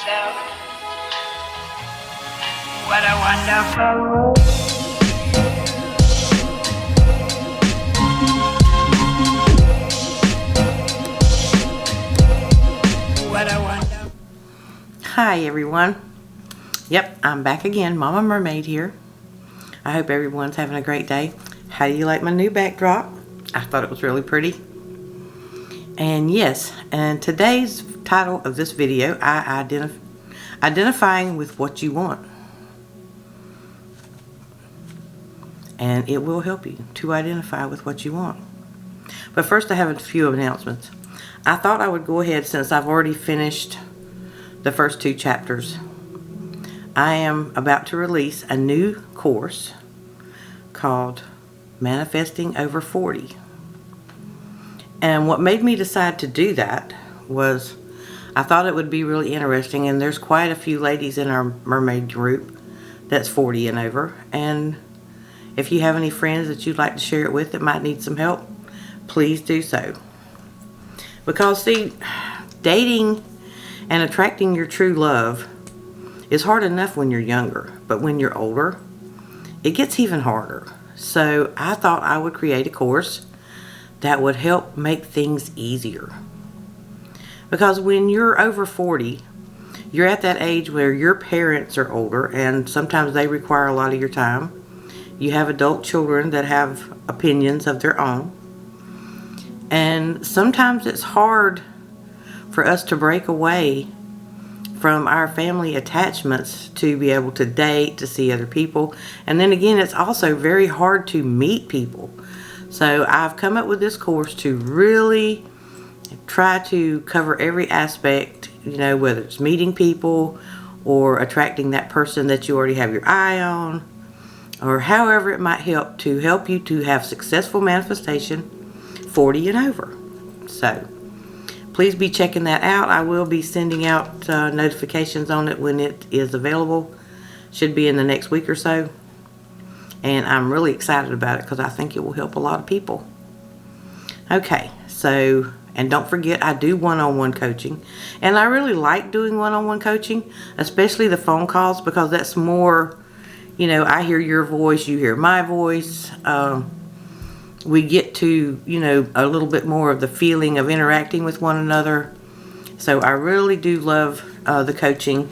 myself, what a wonderful world. What a wonderful. Hi everyone. Yep, I'm back again, Mama Mermaid here. I hope everyone's having a great day. How do you like my new backdrop? I thought it was really pretty. And yes, and today's title of this video, identifying with what you want. And it will help you to identify with what you want. But first I have a few announcements. I thought I would go ahead, since I've already finished the first 2 chapters. I am about to release a new course called Manifesting Over 40. And what made me decide to do that was I thought it would be really interesting, and there's quite a few ladies in our mermaid group that's 40 and over, and if you have any friends that you'd like to share it with that might need some help, please do so. Because see, dating and attracting your true love is hard enough when you're younger, but when you're older, it gets even harder. So I thought I would create a course that would help make things easier. Because when you're over 40, you're at that age where your parents are older and sometimes they require a lot of your time. You have adult children that have opinions of their own. And sometimes it's hard for us to break away from our family attachments to be able to date, to see other people. And then again, it's also very hard to meet people. So I've come up with this course to really try to cover every aspect, you know, whether it's meeting people or attracting that person that you already have your eye on, or however it might help you to have successful manifestation 40 and over. So please be checking that out. I will be sending out notifications on it when it is available. Should be in the next week or so. And I'm really excited about it because I think it will help a lot of people. Okay, so, and don't forget, I do one-on-one coaching. And I really like doing one-on-one coaching, especially the phone calls, because that's more, you know, I hear your voice, you hear my voice. We get to, you know, a little bit more of the feeling of interacting with one another. So I really do love the coaching.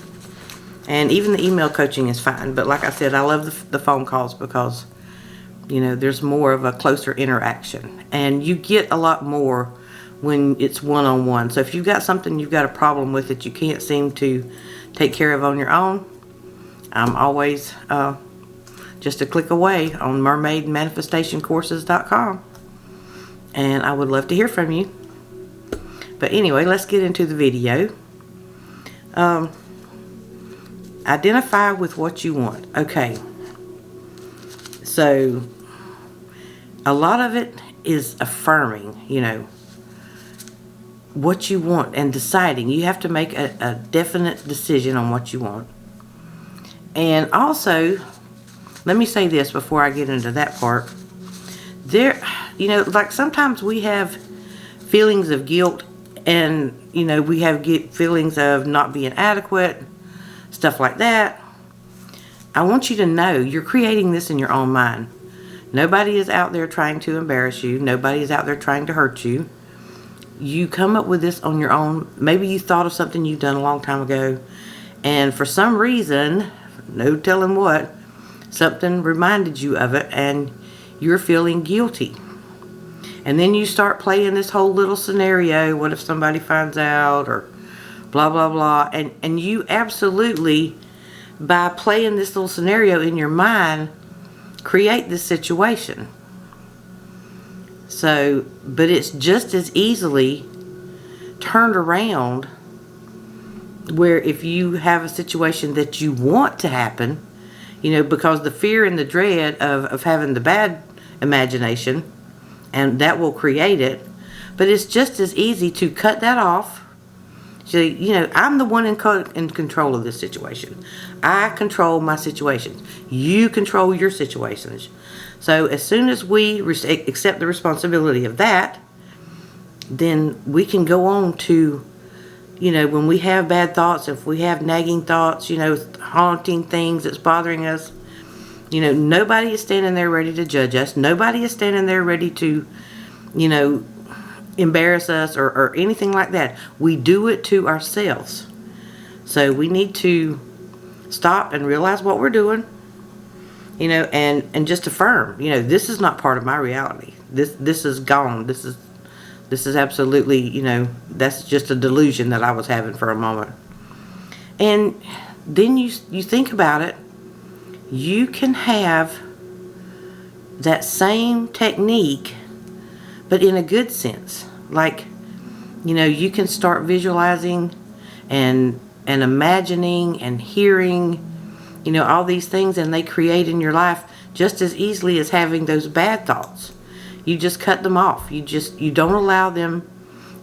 And even the email coaching is fine. But like I said, I love the phone calls because, you know, there's more of a closer interaction. And you get a lot more when it's one-on-one. So if you've got something, you've got a problem with that you can't seem to take care of on your own, I'm always just a click away on mermaidmanifestationcourses.com. And I would love to hear from you. But anyway, let's get into the video. Identify with what you want. Okay. So, a lot of it is affirming, you know, what you want and deciding. You have to make a definite decision on what you want. And also, let me say this before I get into that part. There, you know, like sometimes we have feelings of guilt and, you know, we have feelings of not being adequate, stuff like that. I want you to know you're creating this in your own mind. Nobody is out there trying to embarrass you. Nobody is out there trying to hurt you. You come up with this on your own. Maybe you thought of something you've done a long time ago, and for some reason, no telling what, something reminded you of it and you're feeling guilty. And then you start playing this whole little scenario. What if somebody finds out, or blah, blah, blah. And you absolutely, by playing this little scenario in your mind, create this situation. So, but it's just as easily turned around where if you have a situation that you want to happen, you know, because the fear and the dread of having the bad imagination, and that will create it. But it's just as easy to cut that off. So, you know, I'm the one in control of this situation. I control my situations. You control your situations. So as soon as we accept the responsibility of that, then we can go on to, when we have bad thoughts, if we have nagging thoughts, haunting things that's bothering us, nobody is standing there ready to judge us. Nobody is standing there ready to, embarrass us or anything like that. We do it to ourselves. So we need to stop and realize what we're doing, and just affirm, this is not part of my reality. This is gone. This is absolutely, that's just a delusion that I was having for a moment. And then you think about it. You can have that same technique, but in a good sense. Like, you can start visualizing and imagining and hearing, all these things, and they create in your life just as easily as having those bad thoughts. You just cut them off. You don't allow them.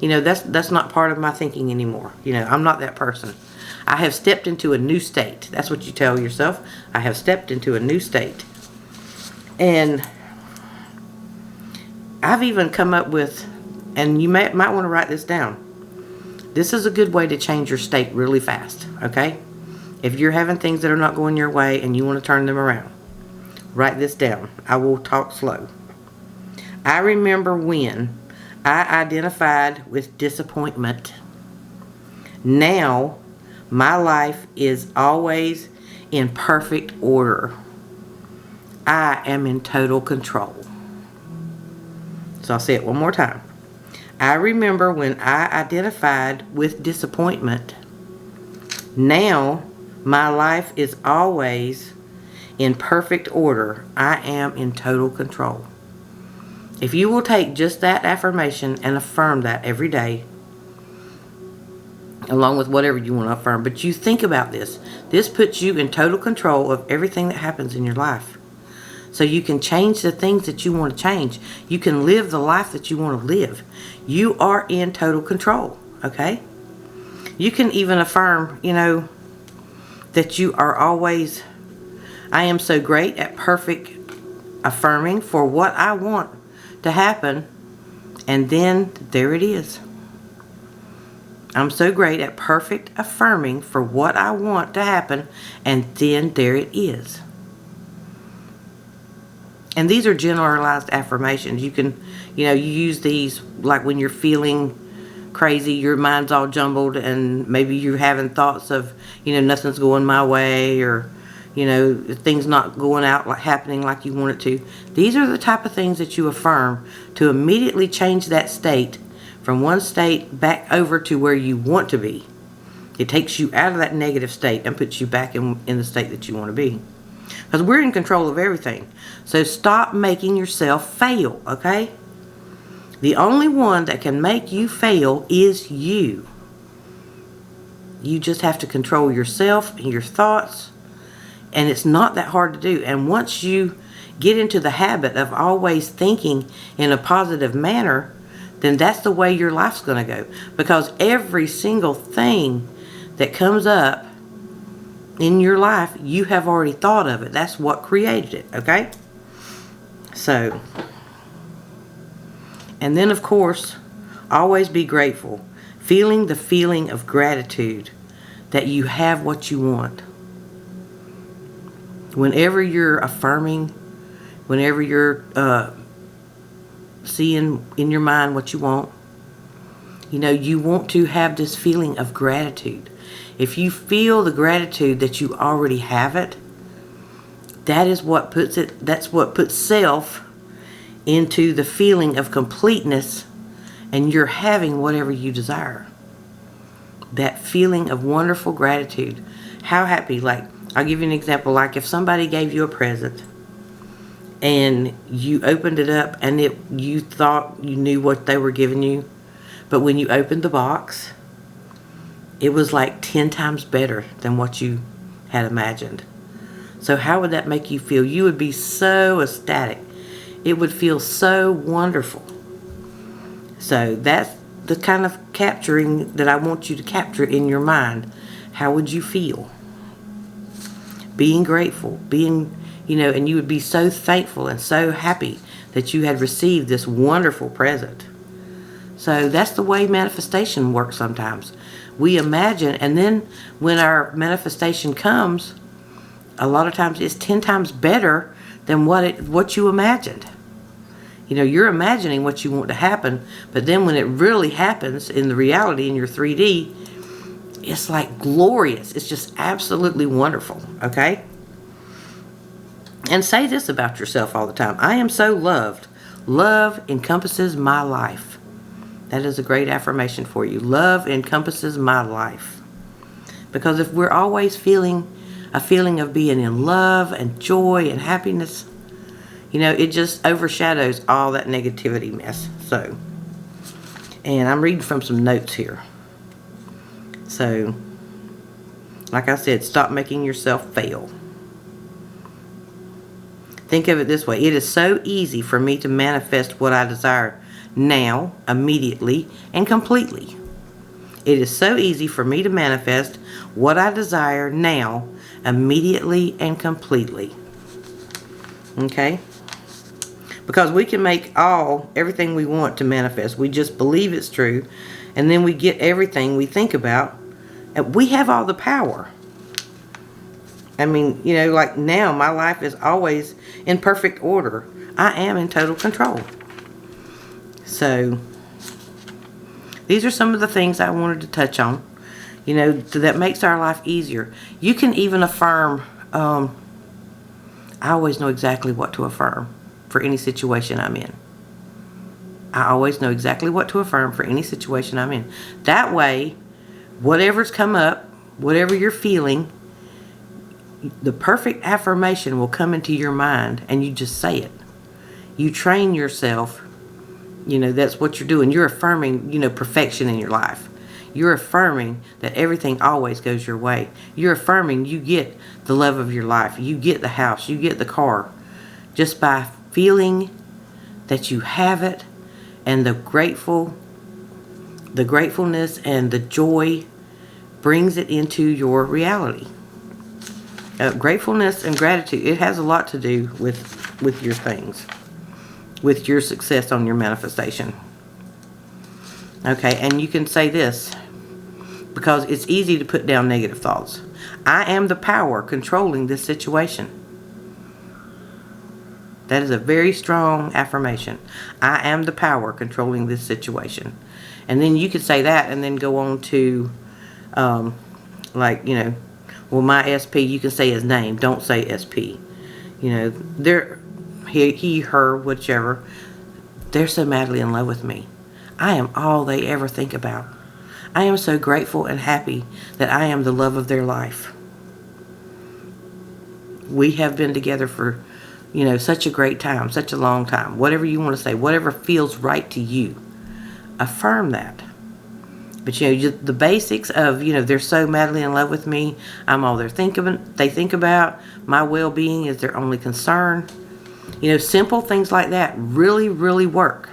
That's not part of my thinking anymore. I'm not that person. I have stepped into a new state. That's what you tell yourself. I have stepped into a new state. And I've even come up with, and you might want to write this down. This is a good way to change your state really fast, okay? If you're having things that are not going your way and you want to turn them around, write this down. I will talk slow. I remember when I identified with disappointment. Now, my life is always in perfect order. I am in total control. So I'll say it one more time. I remember when I identified with disappointment. Now, my life is always in perfect order. I am in total control. If you will take just that affirmation and affirm that every day, along with whatever you want to affirm, but you think about this. This puts you in total control of everything that happens in your life. So you can change the things that you want to change. You can live the life that you want to live. You are in total control, okay? You can even affirm, that you are always, I am so great at perfect affirming for what I want to happen, and then there it is. I'm so great at perfect affirming for what I want to happen, and then there it is. And these are generalized affirmations. You can, you use these like when you're feeling crazy, your mind's all jumbled, and maybe you're having thoughts of, nothing's going my way, or, things not going out, like happening like you want it to. These are the type of things that you affirm to immediately change that state from one state back over to where you want to be. It takes you out of that negative state and puts you back in the state that you want to be. Because we're in control of everything. So stop making yourself fail, okay? The only one that can make you fail is you. You just have to control yourself and your thoughts. And it's not that hard to do. And once you get into the habit of always thinking in a positive manner, then that's the way your life's going to go. Because every single thing that comes up in your life, you have already thought of it. That's what created it, okay? So, and then of course, always be grateful. Feeling the feeling of gratitude that you have what you want. Whenever you're affirming, whenever you're seeing in your mind what you want, you want to have this feeling of gratitude. If you feel the gratitude that you already have it, that's what puts self into the feeling of completeness, and you're having whatever you desire. That feeling of wonderful gratitude. How happy, like, I'll give you an example, like if somebody gave you a present and you opened it up and you thought you knew what they were giving you, but when you opened the box, it was like 10 times better than what you had imagined. So how would that make you feel? You would be so ecstatic. It would feel so wonderful. So that's the kind of capturing that I want you to capture in your mind. How would you feel? Being grateful, and you would be so thankful and so happy that you had received this wonderful present. So that's the way manifestation works sometimes. we imagine, and then when our manifestation comes, a lot of times it's 10 times better than what you imagined. You know, you're imagining what you want to happen, but then when it really happens in the reality in your 3D, it's like glorious. It's just absolutely wonderful, okay? And say this about yourself all the time. I am so loved. Love encompasses my life. That is a great affirmation for you. Love encompasses my life. Because if we're always feeling a feeling of being in love and joy and happiness, you know, it just overshadows all that negativity mess. So, and I'm reading from some notes here. So, like I said, stop making yourself fail. Think of it this way. It is so easy for me to manifest what I desire now, immediately, and completely. It is so easy for me to manifest what I desire now, immediately, and completely. Okay? Because we can make everything we want to manifest. We just believe it's true, and then we get everything we think about, and we have all the power. I mean, you know, like now my life is always in perfect order. I am in total control. So, these are some of the things I wanted to touch on, you know, that makes our life easier. You can even affirm, I always know exactly what to affirm for any situation I'm in. I always know exactly what to affirm for any situation I'm in. That way, whatever's come up, whatever you're feeling, the perfect affirmation will come into your mind and you just say it. You train yourself, you know, that's what you're doing. You're affirming, you know, perfection in your life. You're affirming that everything always goes your way. You're affirming you get the love of your life. You get the house. You get the car. Just by feeling that you have it, and the gratefulness and the joy brings it into your reality. Gratefulness and gratitude, it has a lot to do with your things, with your success on your manifestation. Okay, and you can say this, because it's easy to put down negative thoughts. I am the power controlling this situation. That is a very strong affirmation. I am the power controlling this situation. And then you could say that and then go on to, like, you know, well, my SP, you can say his name. Don't say SP. You know, he, her, whichever, they're so madly in love with me. I am all they ever think about. I am so grateful and happy that I am the love of their life. We have been together for, you know, such a great time, such a long time. Whatever you want to say, whatever feels right to you, affirm that. But, you know, just the basics of, you know, they're so madly in love with me. I'm all they think about. My well-being is their only concern. You know, simple things like that really, really work.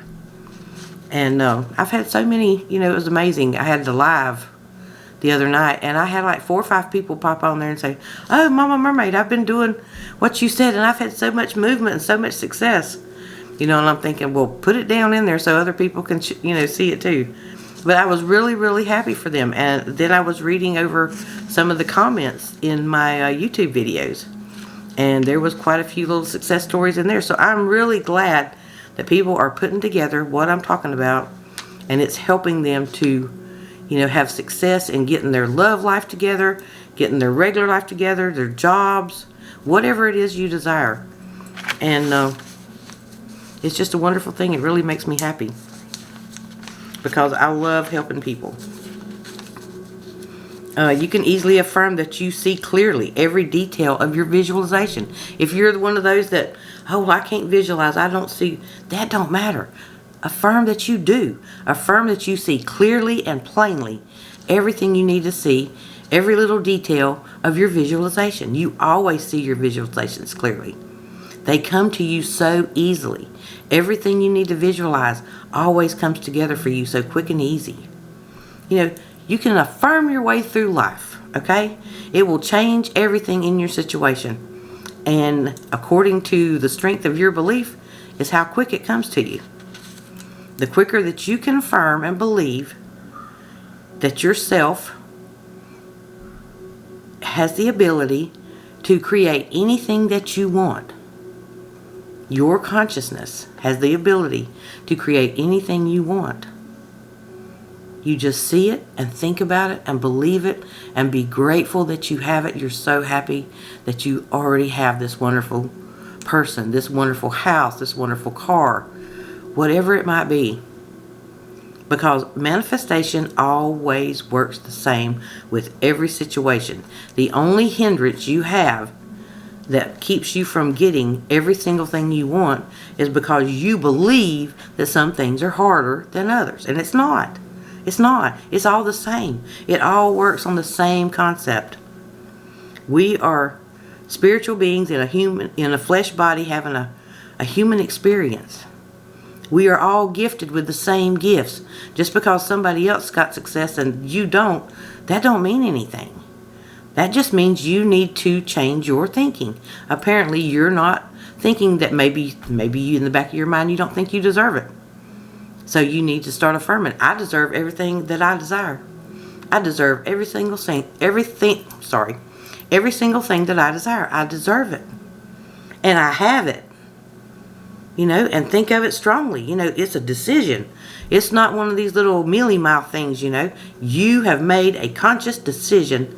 And I've had so many, you know, it was amazing. I had the live the other night, and I had like 4 or 5 people pop on there and say, oh, Mama Mermaid, I've been doing what you said, and I've had so much movement and so much success. You know, and I'm thinking, well, put it down in there so other people can, you know, see it too. But I was really, really happy for them. And then I was reading over some of the comments in my YouTube videos, and there was quite a few little success stories in there. So I'm really glad that people are putting together what I'm talking about, and it's helping them to, you know, have success in getting their love life together, getting their regular life together, their jobs, whatever it is you desire. And it's just a wonderful thing. It really makes me happy, because I love helping people. You can easily affirm that you see clearly every detail of your visualization. If you're one of those that, oh, I can't visualize, I don't see, that don't matter. Affirm that you do. Affirm that you see clearly and plainly everything you need to see, every little detail of your visualization. You always see your visualizations clearly. They come to you so easily. Everything you need to visualize always comes together for you so quick and easy. You know, you can affirm your way through life, okay? It will change everything in your situation. And according to the strength of your belief is how quick it comes to you. The quicker that you can affirm and believe, that yourself has the ability to create anything that you want. Your consciousness has the ability to create anything you want. You just see it and think about it and believe it and be grateful that you have it. You're so happy that you already have this wonderful person, this wonderful house, this wonderful car, whatever it might be. Because manifestation always works the same with every situation. The only hindrance you have that keeps you from getting every single thing you want is because you believe that some things are harder than others. And it's not. It's not. It's all the same. It all works on the same concept. We are spiritual beings in a flesh body having a human experience. We are all gifted with the same gifts. Just because somebody else got success and you don't, that don't mean anything. That just means you need to change your thinking. Apparently, you're not thinking that maybe you, in the back of your mind, you don't think you deserve it. So you need to start affirming, I deserve everything that I desire. I deserve every single thing that I desire. I deserve it. And I have it. And think of it strongly. It's a decision. It's not one of these little mealy-mouth things, You have made a conscious decision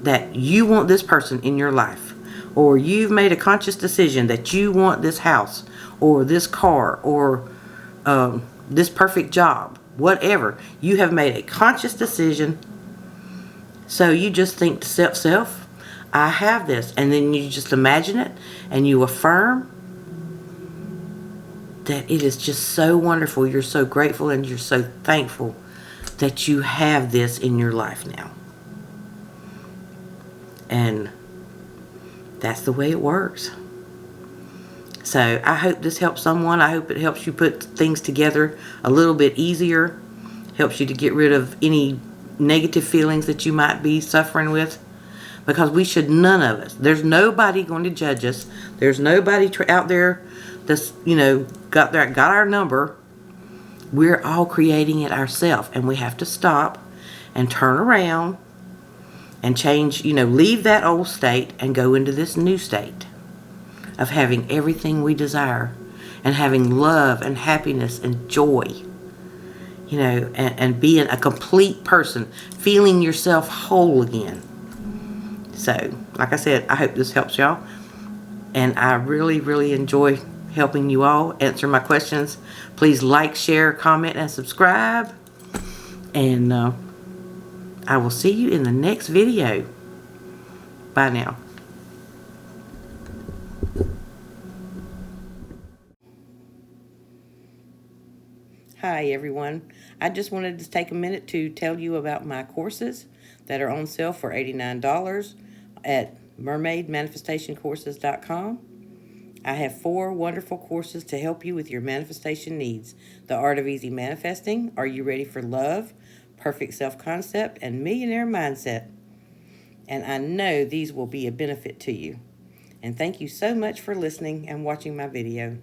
that you want this person in your life. Or you've made a conscious decision that you want this house or this car or this perfect job. Whatever. You have made a conscious decision. So you just think to self, I have this. And then you just imagine it and you affirm that it is just so wonderful. You're so grateful and you're so thankful that you have this in your life now. And that's the way it works. So I hope this helps someone. I hope it helps you put things together a little bit easier. Helps you to get rid of any negative feelings that you might be suffering with. Because we should, none of us. There's nobody going to judge us. There's nobody out there that's, got our number. We're all creating it ourselves. And we have to stop and turn around and change, leave that old state and go into this new state of having everything we desire and having love and happiness and joy, and being a complete person, feeling yourself whole again. So, like I said, I hope this helps y'all. And I really, really enjoy helping you all answer my questions. Please like, share, comment, and subscribe. And I will see you in the next video. Bye now. Hi everyone. I just wanted to take a minute to tell you about my courses that are on sale for $89 at mermaidmanifestationcourses.com. I have 4 wonderful courses to help you with your manifestation needs. The Art of Easy Manifesting, Are You Ready for Love, Perfect Self-Concept, and Millionaire Mindset. And I know these will be a benefit to you. And thank you so much for listening and watching my video.